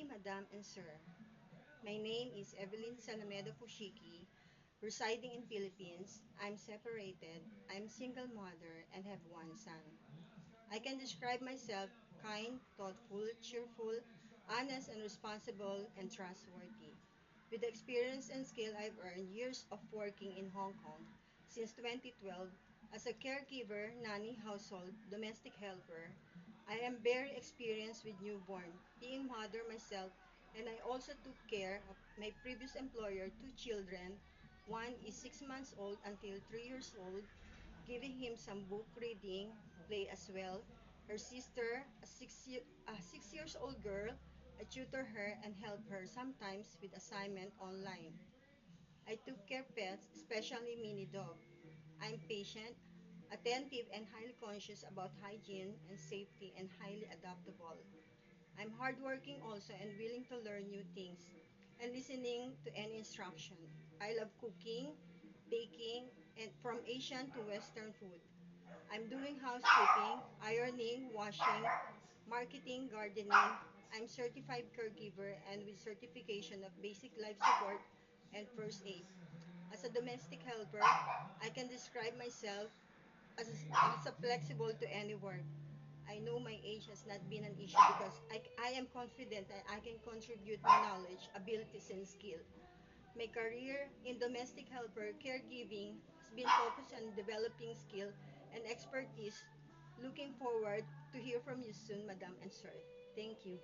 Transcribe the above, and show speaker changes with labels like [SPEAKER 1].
[SPEAKER 1] Madam and Sir. My name is Evelyn Salamedo Fushiki, residing in Philippines. I'm separated, I'm single mother, and have one son. I can describe myself kind, thoughtful, cheerful, honest and responsible, and trustworthy. With the experience and skill I've earned years of working in Hong Kong since 2012 as a caregiver, nanny, household, domestic helper, I am very experienced with newborn, being mother myself, and I also took care of my previous employer, two children. One is 6 months old until 3 years old, giving him some book reading, play as well. Her sister, a 6 years old girl, I tutor her and help her sometimes with assignment online. I took care pets, especially mini dog. I'm patient, attentive, and highly conscious about hygiene and safety and highly adaptable. I'm hardworking also and willing to learn new things and listening to any instruction. I love cooking, baking, and from Asian to Western food. I'm doing housekeeping, ironing, washing, marketing, gardening. I'm certified caregiver and with certification of basic life support and first aid. As a domestic helper, I can describe myself as a flexible to any work. I know my age has not been an issue because I am confident that I can contribute my knowledge, abilities, and skill. My career in domestic helper caregiving has been focused on developing skill and expertise. Looking forward to hear from you soon, Madam and Sir. Thank you.